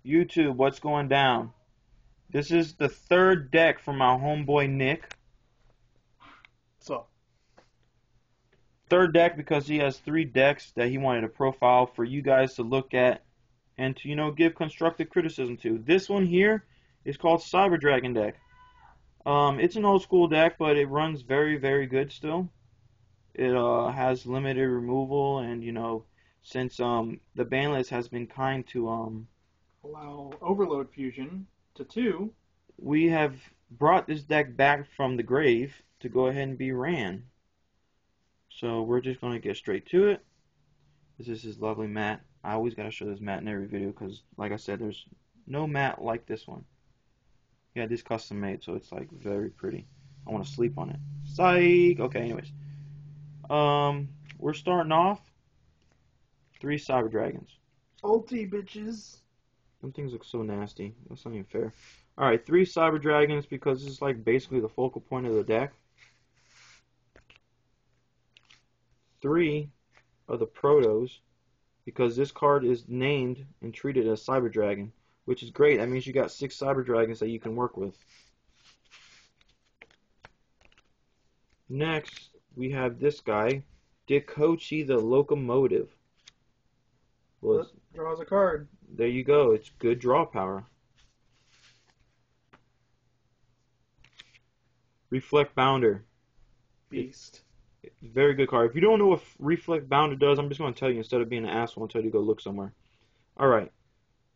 YouTube, what's going down? This is the third deck from my homeboy Nick. So, Third deck because he has three decks that he wanted to profile for you guys to look at and to, give constructive criticism to. This one here is called Cyber Dragon deck. It's an old school deck, but it runs very, very good still. It has limited removal, and since the ban list has been kind to allow Overload Fusion to 2. we have brought this deck back from the grave to go ahead and be ran. So we're just going to get straight to it. This is his lovely mat. I always got to show this mat in every video because, like I said, there's no mat like this one. Yeah, this custom made, so it's like very pretty. I want to sleep on it. Psych! Okay, anyways. We're starting off 3 Cyber Dragons. Ulti, bitches. Them things look so nasty. That's not even fair. Alright, 3 Cyber Dragons because this is like basically the focal point of the deck. 3 of the Protos because this card is named and treated as Cyber Dragon, which is great. That means you got 6 Cyber Dragons that you can work with. Next, we have this guy, Dikochi the Locomotive. Well, draws a card. There you go. It's good draw power. Reflect Bounder. Beast. Very good card. If you don't know what Reflect Bounder does, I'm just going to tell you instead of being an asshole and tell you to go look somewhere. Alright.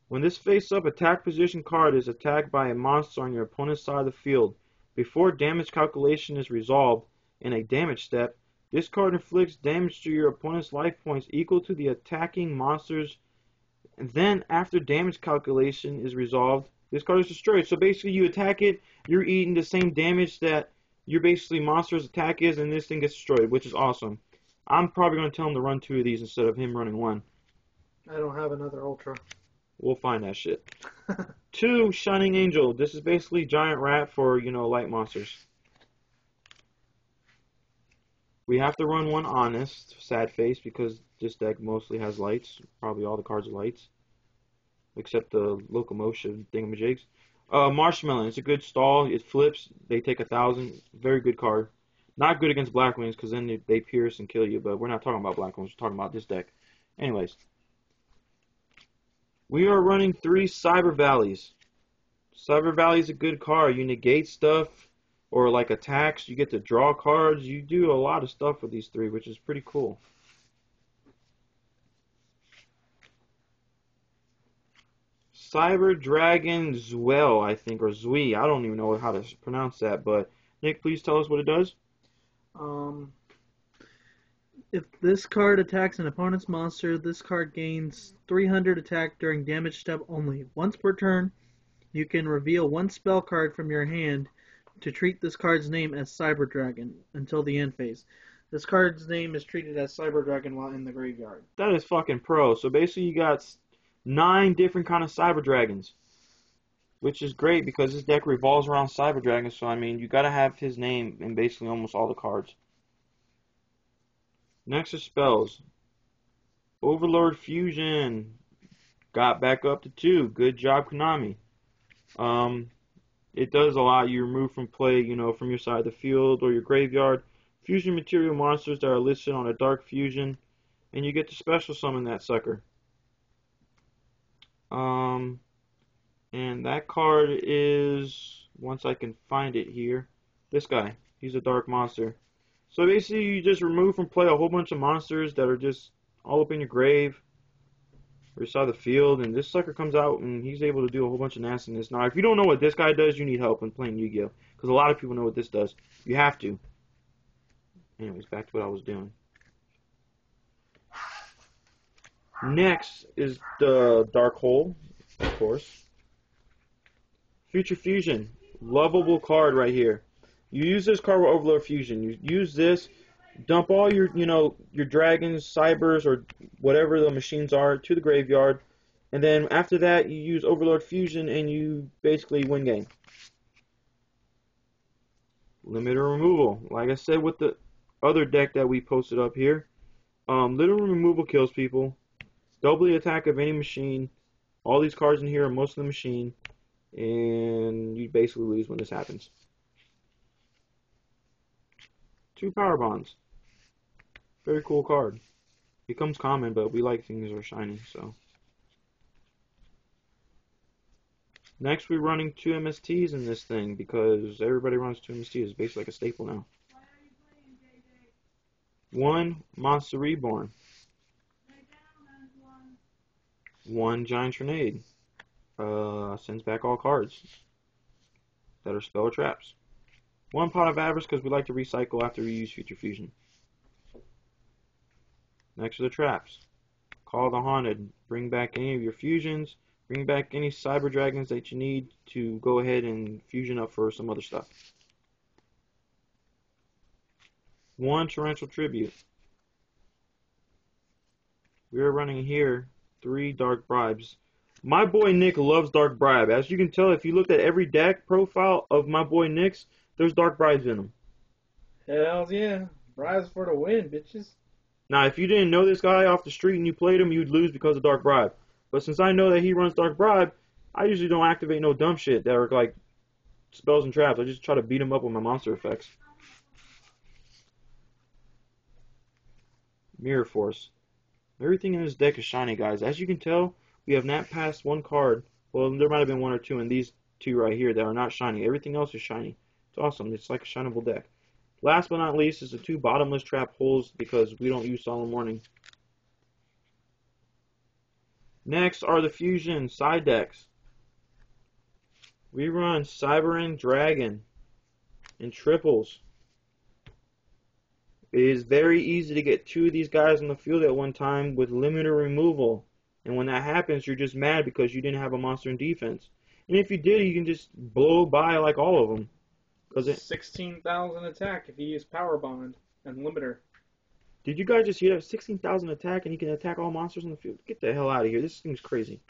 When this face-up attack position card is attacked by a monster on your opponent's side of the field, before damage calculation is resolved in a damage step, this card inflicts damage to your opponent's life points equal to the attacking monster's. And then, after damage calculation is resolved, this card is destroyed. So basically, you attack it, you're eating the same damage that your basically monster's attack is, and this thing gets destroyed, which is awesome. I'm probably going to tell him to run 2 of these instead of him running 1. I don't have another Ultra. We'll find that shit. 2, Shining Angel. This is basically Giant Rat for, light monsters. We have to run 1 Honest, Sad Face, because this deck mostly has lights. Probably all the cards are lights. Except the Locomotion thingamajigs. Marshmallow. It's a good stall. It flips. They take 1,000. Very good card. Not good against Black Wings, because then they pierce and kill you, but we're not talking about Black Wings. We're talking about this deck. Anyways. We are running 3 Cyber Valleys. Cyber Valley is a good card. You negate stuff, or like attacks. You get to draw cards. You do a lot of stuff with these 3, which is pretty cool. Cyber Dragon Zwell, I think, or Zui. I don't even know how to pronounce that, but Nick, please tell us what it does. If this card attacks an opponent's monster, this card gains 300 attack during damage step only. Once per turn, you can reveal 1 spell card from your hand to treat this card's name as Cyber Dragon until the end phase. This card's name is treated as Cyber Dragon while in the graveyard. That is fucking pro. So basically you got 9 different kind of Cyber Dragons, which is great because this deck revolves around Cyber Dragons. So I mean, you gotta have his name in basically almost all the cards. Next is spells. Overlord Fusion got back up to 2. Good job, Konami. It does a lot. You remove from play, from your side of the field or your graveyard, fusion material monsters that are listed on a Dark Fusion, and you get to special summon that sucker. And that card is, once I can find it here, this guy. He's a dark monster. So basically you just remove from play a whole bunch of monsters that are just all up in your grave or your side of the field, and this sucker comes out and he's able to do a whole bunch of nastiness. Now if you don't know what this guy does, you need help in playing Yu-Gi-Oh! Because a lot of people know what this does. You have to. Anyways, back to what I was doing. Next is the Dark Hole, of course. Future Fusion. Lovable card right here. You use this card with Overlord Fusion. You use this, dump all your, your dragons, cybers, or whatever the machines are to the graveyard. And then after that, you use Overlord Fusion and you basically win game. Limited removal. Like I said with the other deck that we posted up here, literal removal kills people. Double the attack of any machine. All these cards in here are most of the machine, and you basically lose when this happens. 2 power bonds. Very cool card. Becomes common, but we like things that are shiny, so. Next, we're running 2 MSTs in this thing because everybody runs 2 MSTs. It's basically like a staple now. 1 Monster Reborn. 1 Giant Grenade. Sends back all cards that are spell traps. 1 Pot of Avarice because we like to recycle after we use Future Fusion. Next are the traps. Call the Haunted. Bring back any of your fusions. Bring back any cyber dragons that you need to go ahead and fusion up for some other stuff. 1 Torrential Tribute. We are running here 3 Dark Bribes. My boy Nick loves Dark Bribe. As you can tell, if you looked at every deck profile of my boy Nick's, there's Dark Bribes in them. Hells yeah. Bribes for the win, bitches. Now, if you didn't know this guy off the street and you played him, you'd lose because of Dark Bribe. But since I know that he runs Dark Bribe, I usually don't activate no dumb shit that are like spells and traps. I just try to beat him up with my monster effects. Mirror Force. Everything in this deck is shiny, guys. As you can tell, we have not passed 1 card. Well, there might have been 1 or 2 in these 2 right here that are not shiny. Everything else is shiny. It's awesome. It's like a shinable deck. Last but not least is the 2 bottomless trap holes because we don't use Solemn Warning. Next are the fusion side decks. We run Cyber and Dragon in triples. It is very easy to get 2 of these guys on the field at one time with limiter removal. And when that happens, you're just mad because you didn't have a monster in defense. And if you did, you can just blow by like all of them. 16,000 attack if you use Power Bond and Limiter. Did you guys just hear that? 16,000 attack and he can attack all monsters on the field? Get the hell out of here. This thing's crazy.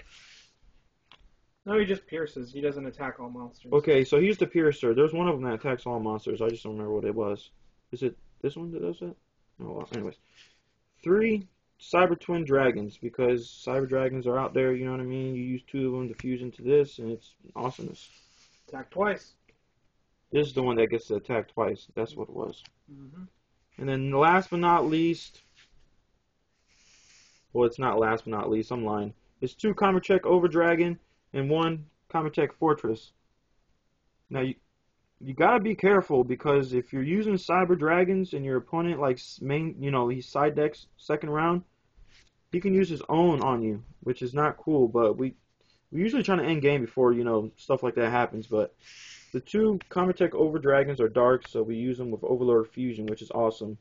No, he just pierces. He doesn't attack all monsters. Okay, so he's the piercer. There's one of them that attacks all monsters. I just don't remember what it was. Is it this one that does that? Oh, well, anyways. 3 Cyber Twin Dragons, because Cyber Dragons are out there, you know what I mean? You use 2 of them to fuse into this, and it's awesomeness. Attack twice. This is the one that gets to attack twice. That's what it was. Mm-hmm. And then last but not least, well, it's not last but not least, I'm lying. It's 2 Comercheck Over Dragon and 1 Comercheck Fortress. Now, you gotta be careful because if you're using Cyber Dragons and your opponent, like, he side decks second round, he can use his own on you, which is not cool, but we usually try to end game before, stuff like that happens, but the 2 Comercheck Over Dragons are dark, so we use them with Overlord Fusion, which is awesome.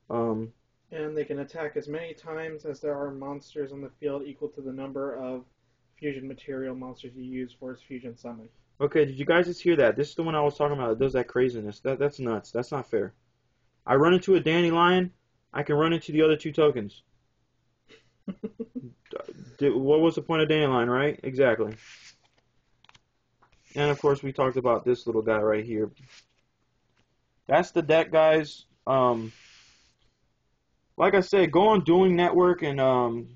And they can attack as many times as there are monsters on the field equal to the number of fusion material monsters you use for its fusion summon. Okay, did you guys just hear that? This is the one I was talking about that does that craziness. That's nuts. That's not fair. I run into a Dandelion, I can run into the other 2 tokens. What was the point of Dandelion, right? Exactly. And of course we talked about this little guy right here. That's the deck, guys. Like I said, go on Dueling Network and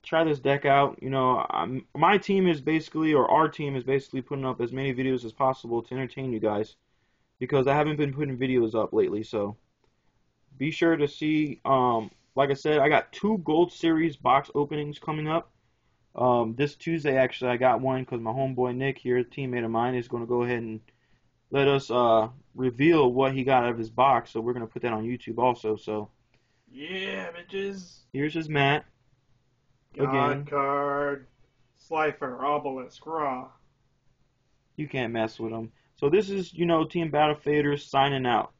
try this deck out. My team is basically, or our team is basically putting up as many videos as possible to entertain you guys because I haven't been putting videos up lately. So be sure to see. Like I said, I got 2 Gold Series box openings coming up. This Tuesday, actually, I got one because my homeboy Nick here, a teammate of mine, is going to go ahead and let us reveal what he got out of his box. So we're going to put that on YouTube also. So yeah, bitches. Here's his mat. God card. Slifer, Obelisk, Raw. You can't mess with him. So this is, Team Battle Faders signing out.